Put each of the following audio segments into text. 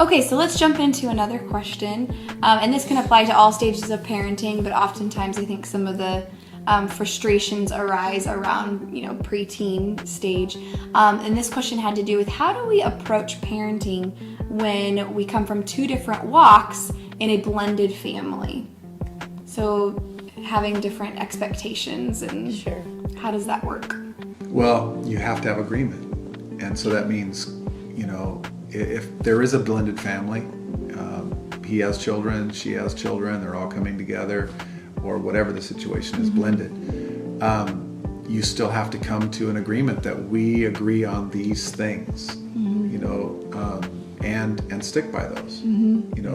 Okay, so let's jump into another question. And this can apply to all stages of parenting, but oftentimes I think some of the frustrations arise around, preteen stage. And this question had to do with how do we approach parenting when we come from two different walks in a blended family? So having different expectations and how does that work? Well, you have to have agreement. And so that means, if there is a blended family, he has children, she has children, they're all coming together, or whatever the situation is, blended, you still have to come to an agreement that we agree on these things, and stick by those.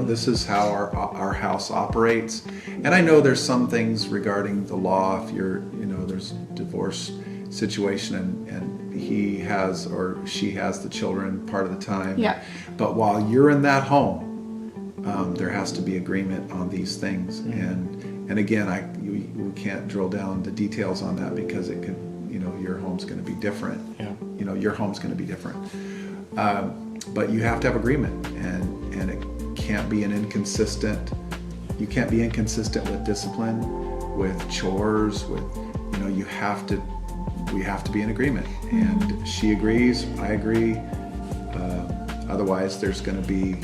This is how our house operates. And I know there's some things regarding the law, if you're, there's divorce situation and he has or she has the children part of the time. Yeah. But while you're in that home, there has to be agreement on these things. And again, we can't drill down the details on that because it could, your home's going to be different. Yeah. Your home's going to be different. But you have to have agreement, and it can't be you can't be inconsistent with discipline, with chores, with, we have to be in agreement. And she agrees, I agree. Otherwise, there's going to be,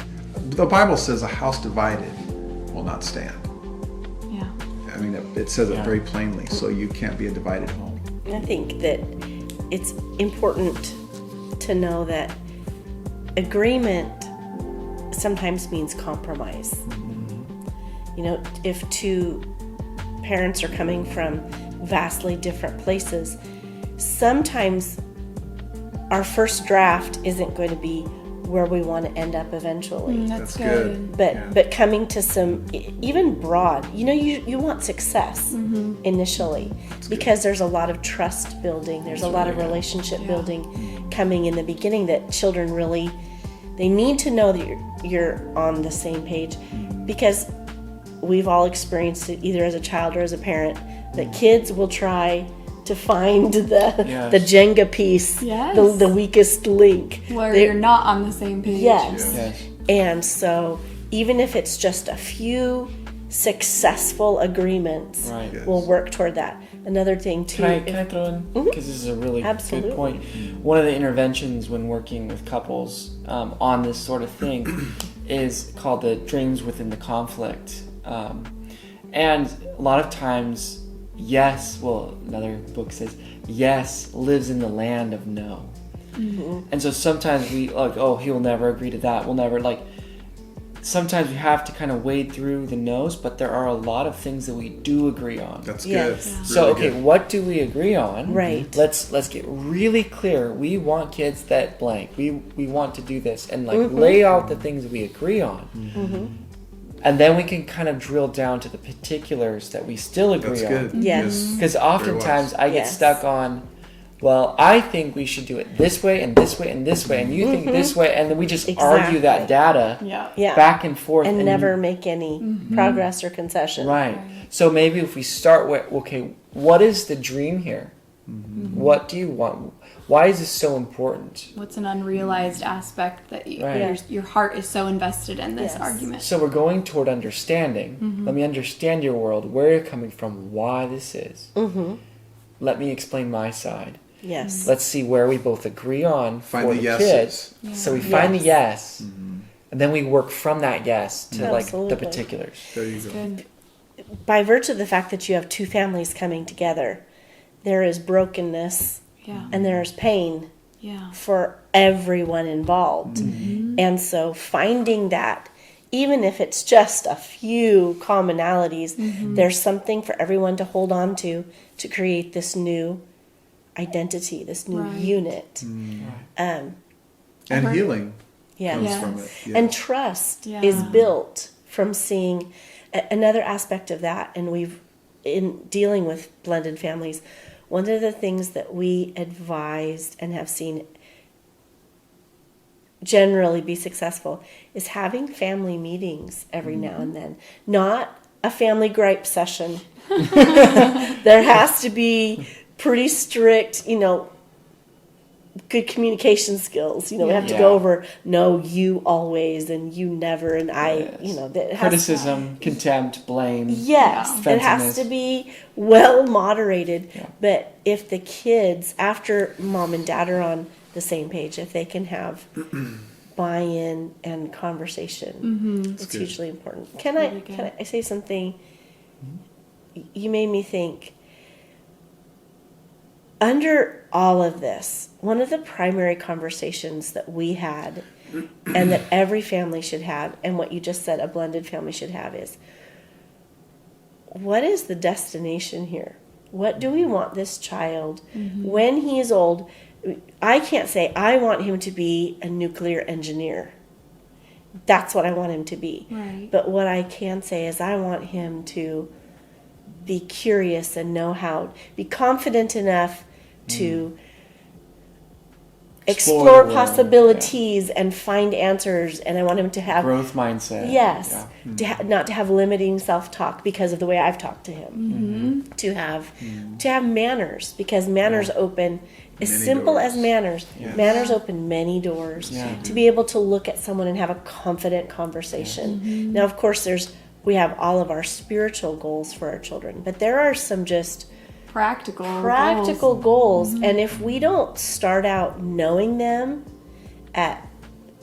the Bible says a house divided will not stand. Yeah. I mean, it says it very plainly, so you can't be a divided home. I think that it's important to know that agreement sometimes means compromise. If two parents are coming from vastly different places, sometimes our first draft isn't going to be where we want to end up eventually. That's good. But coming to some, even broad, you want success initially because there's a lot of trust building, there's a lot of relationship building coming in the beginning that children really, they need to know that you're on the same page, because we've all experienced it either as a child or as a parent, that kids will try to find the Jenga piece, the weakest link. Where you're not on the same page. Yes. And so even if it's just a few successful agreements, we'll work toward that. Another thing too. Can I throw in? Because this is a really good point. One of the interventions when working with couples on this sort of thing is called the dreams within the conflict. And a lot of times, another book says, yes lives in the land of no. And so sometimes we he'll never agree to that. We'll never, sometimes we have to kind of wade through the no's, but there are a lot of things that we do agree on. That's good. Yes. So, really good. what do we agree on? Right. Let's get really clear. We want kids that blank. We want to do this and lay out the things we agree on. And then we can kind of drill down to the particulars that we still agree on. That's good. Yes. Because oftentimes I get stuck on, I think we should do it this way and this way and this way, and you think this way, and then we just argue that data back and forth. And never make any progress or concession. Right. So maybe if we start with, what is the dream here? What do you want? Why is this so important? What's an unrealized aspect that your heart is so invested in this argument? So we're going toward understanding. Let me understand your world, where you're coming from, why this is. Let me explain my side. Yes. Let's see where we both agree on Find for the the yeses. kids. So we find the yes, and then we work from that yes to the particulars. There you go. Good. By virtue of the fact that you have two families coming together, there is brokenness and there is pain for everyone involved. And so finding that, even if it's just a few commonalities, there's something for everyone to hold on to create this new identity, this new unit. And healing comes from it. Yeah. And trust is built from seeing another aspect of that. And we've, in dealing with blended families, one of the things that we advised and have seen generally be successful is having family meetings every now and then. Not a family gripe session. There has to be pretty strict, good communication skills. You know, we have to Yeah. go over no, you always, and you never, and I. Yes. You know, that Criticism, contempt, blame. Yes, it has Offensiveness. to be well moderated. Yeah. But if the kids, after mom and dad are on the same page, if they can have buy-in and conversation, it's good. hugely important. really Can good. I say something? You made me think. Under all of this, one of the primary conversations that we had and that every family should have, and what you just said a blended family should have, is what is the destination here? What do we want this child when he is old? I can't say I want him to be a nuclear engineer. That's what I want him to be. Right. But what I can say is I want him to be curious and know how, be confident enough to Explore explore the world, possibilities and find answers. And I want him to have Growth mindset. yes, Yeah. not to have limiting self-talk because of the way I've talked to him. To have manners, because manners open as Many simple doors. as manners. Yes. Manners open many doors. Yeah. To be able to look at someone and have a confident conversation. Now, of course, we have all of our spiritual goals for our children, but there are some just practical goals. And if we don't start out knowing them at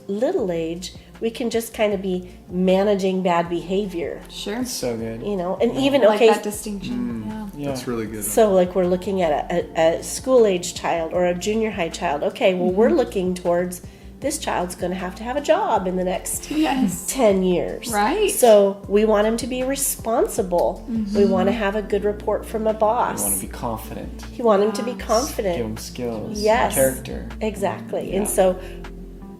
little age, we can just kind of be managing bad behavior, Sure. So good. you know. And even I like okay, that distinction. Yeah. Yeah. That's really good. so like we're looking at a school age child or a junior high child. Okay, well we're looking towards this child's going to have a job in the next Yes. 10 years. Right. So we want him to be responsible. We want to have a good report from a You boss. want to be confident. You want him to be Give confident. them skills. Yes. Character. Exactly. Yeah. And so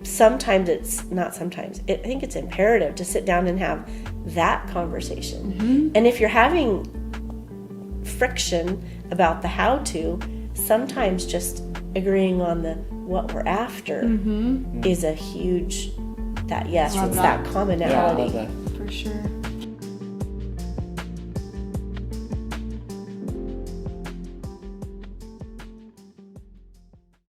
sometimes I think it's imperative to sit down and have that conversation. And if you're having friction about the how to, sometimes just agreeing on the what we're after is a huge Love it's that. that commonality. Yeah, I love that. For sure.